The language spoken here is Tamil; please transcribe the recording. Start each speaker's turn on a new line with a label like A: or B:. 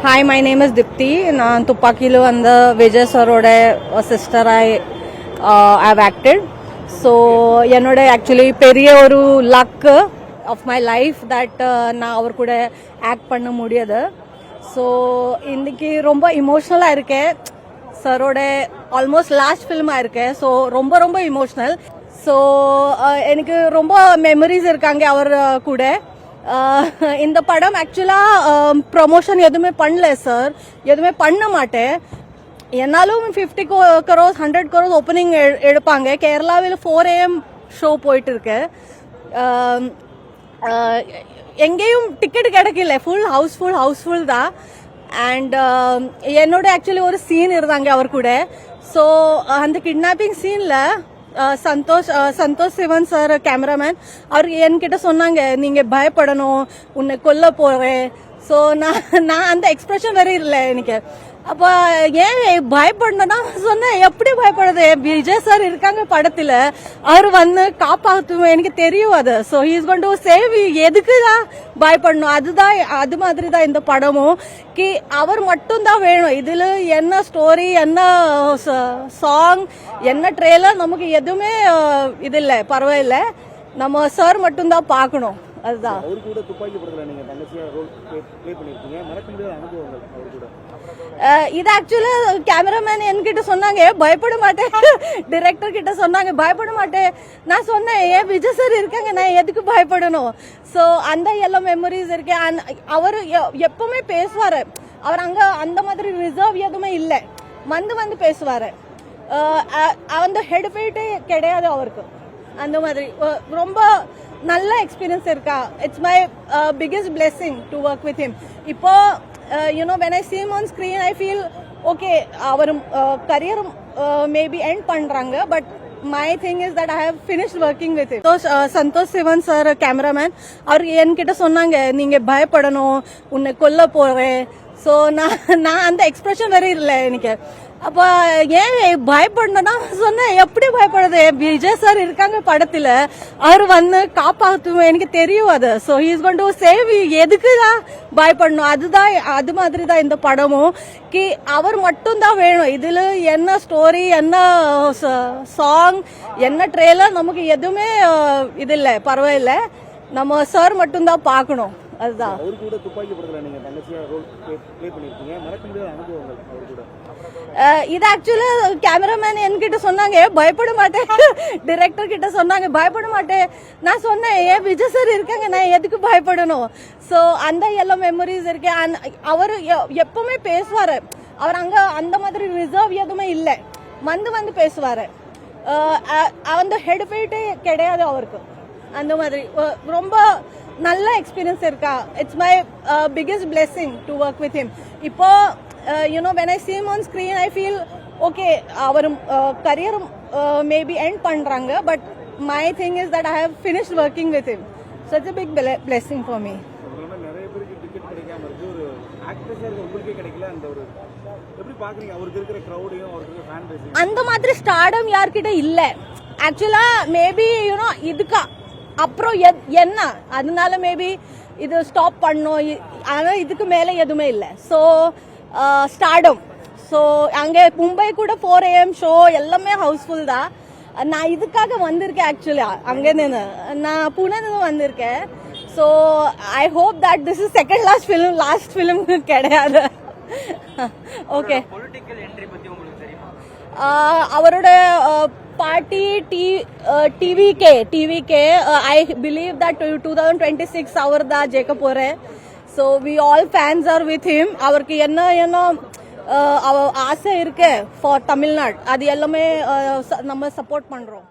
A: Hi, my name is Dipti. நான் துப்பாக்கியில வந்த விஜய் சரோட சிஸ்டர் I've acted. So என்னோட ஆக்சுவலி பெரிய ஒரு luck of my life that நான் அவர் கூட ஆக்ட் பண்ண முடியாது. ஸோ இன்னைக்கு ரொம்ப இமோஷனலாக இருக்கேன். சரோட ஆல்மோஸ்ட் லாஸ்ட் ஃபிலிமாக இருக்கேன். ஸோ ரொம்ப ரொம்ப இமோஷனல். ஸோ எனக்கு ரொம்ப மெமரிஸ் இருக்காங்க அவர் கூட. இந்த படம் ஆக்சுவலா ப்ரமோஷன் எதுவுமே பண்ணல சார், எதுவுமே பண்ண மாட்டேன். என்னாலும் 50 crores 100 crores ஓப்பனிங் எடுப்பாங்க. கேரளாவில் 4 AM ஷோ போயிட்டு இருக்கு. எங்கேயும் டிக்கெட் கிடைக்கல, ஃபுல் ஹவுஸ்ஃபுல் தான். அண்ட் என்னோட ஆக்சுவலி ஒரு சீன் இருந்தாங்க அவர் கூட. ஸோ அந்த கிட்னாப்பிங் சீன்ல சந்தோஷ் சிவன் சார் கேமராமேன் அவர் என்கிட்ட சொன்னாங்க, நீங்க பயப்படணும், உன்னை கொல்ல போறேன். ஸோ நான் அந்த எக்ஸ்பிரஷன் வேற இல்லை எனக்கு. அப்ப ஏன் பயப்படணும்னா சொன்னேன், எப்படி பயப்படுறது, விஜய் சார் இருக்காங்க படத்துல, அவர் வந்து காப்பாற்றுவேன், எனக்கு தெரியும் அது. So he's going to save. எதுக்குதான் பயப்படணும், அது மாதிரி தான் இந்த படமும். அவர் மட்டும் தான் வேணும். இதுல என்ன ஸ்டோரி, என்ன சாங், என்ன ட்ரெய்லர், நமக்கு எதுவுமே இது இல்லை, பரவாயில்ல. நம்ம சார் மட்டும் தான் பார்க்கணும். அதுதான். இது ஆக்சுவலா கேமராமேன் என்கிட்ட சொன்னாங்க, பயப்பட மாட்டேன். டைரக்டர் கிட்ட சொன்னாங்க, பயப்பட மாட்டேன். நான் சொன்னேன், ஏன் விஜய் சார் இருக்காங்க, நான் எதுக்கு பயப்படணும். ஸோ அந்த எல்லாம் மெமரிஸ் இருக்கு. அவர் எப்பவுமே பேசுவாரு. அவர் அங்க அந்த மாதிரி ரிசர்வ் எதுவுமே இல்லை, வந்து பேசுவாரு. அந்த ஹெட் ஃபைட்டே கிடையாது அவருக்கு. அந்த மாதிரி ரொம்ப நல்ல எக்ஸ்பீரியன்ஸ் இருக்கா. It's my biggest blessing to work with him. இப்போ when I see him on screen, I feel okay, our career maybe end பண்றாங்க, but my thing is that I have finished working with him. So Santosh Sivan sir cameraman அவர் என்கிட்ட சொன்னாங்க, நீங்க பயப்படணும், உன்னை கொல்ல போறேன். ஸோ நான் அந்த எக்ஸ்பிரஷன் வேற இல்லை எனக்கு. அப்ப ஏன் பயப்படணும்னா சொன்னேன், எப்படி பயப்படுறது, விஜய் சார் இருக்காங்க படத்துல, அவர் வந்து காப்பாற்றுவேன், எனக்கு தெரியும் அது. So he's going to save. எதுக்குதான் பயப்படணும், அது மாதிரி தான் இந்த படமும். அவர் மட்டும் தான் வேணும். இதுல என்ன ஸ்டோரி, என்ன சாங், என்ன ட்ரெய்லர், நமக்கு எதுவுமே இது இல்லை, பரவாயில்ல. நம்ம சார் மட்டும் தான் பார்க்கணும். அதுதான். இது ஆக்சுவலா கேமராமேன் என்கிட்ட சொன்னாங்க, பயப்பட மாட்டேன். டைரக்டர் கிட்ட சொன்னாங்க, பயப்பட மாட்டேன். நான் சொன்னேன், ஏன் விஜய் சார் இருக்காங்க, நான் எதுக்கு பயப்படணும். ஸோ அந்த எல்லாம் மெமரிஸ் இருக்கு. அவர் எப்பவுமே பேசுவாரு. அவர் அங்க அந்த மாதிரி ரிசர்வ் எதுவுமே இல்லை, வந்து பேசுவாரு. அந்த ஹெட் ஃபைட்டே கிடையாது அவருக்கு. அந்த மாதிரி ரொம்ப நல்ல எக்ஸ்பீரியன்ஸ் இருக்கா. It's my biggest blessing to work with him. இப்போ when I see him on screen, I feel okay, our career maybe end பண்றாங்க, but my thing is that I have finished working with him. So it's a big blessing for me.
B: நிறைய பேருக்கு டிக்கெட் கிடைக்காம இருக்கு, ஒரு ஆக்ட்ரஸா உங்களுக்கே கிடைக்கல. அந்த ஒரு எப்படி பாக்குறீங்க, அவருக்கு இருக்கிற கிரவுடையும் அவருக்கு ஃபேன் பேசிங்? அந்த
A: மாதிரி ஸ்டார்டம் யார்கிட்ட இல்ல ஆக்சுவலா. மேபி இதுக்கா அப்புறம் என்ன, அதனால மேபி இது ஸ்டாப் பண்ணும். ஆனா இதுக்கு மேல எதுவுமே இல்லை. So stardom. ஸோ அங்கே மும்பை கூட 4 AM ஷோ எல்லாமே ஹவுஸ்ஃபுல் தான். நான் இதுக்காக வந்திருக்கேன் ஆக்சுவலா. அங்கே நான் புனே வந்திருக்கேன். So I hope that this is second last film கிடையாது. ஓகே. அவரோட party TVK I believe that 2026 அவர் தான் ஜெயிக்க போறேன். So we all fans are with him. அவருக்கு என்ன ஆசை இருக்கு ஃபார் தமிழ்நாடு, அது எல்லாமே நம்ம சப்போர்ட் பண்றோம்.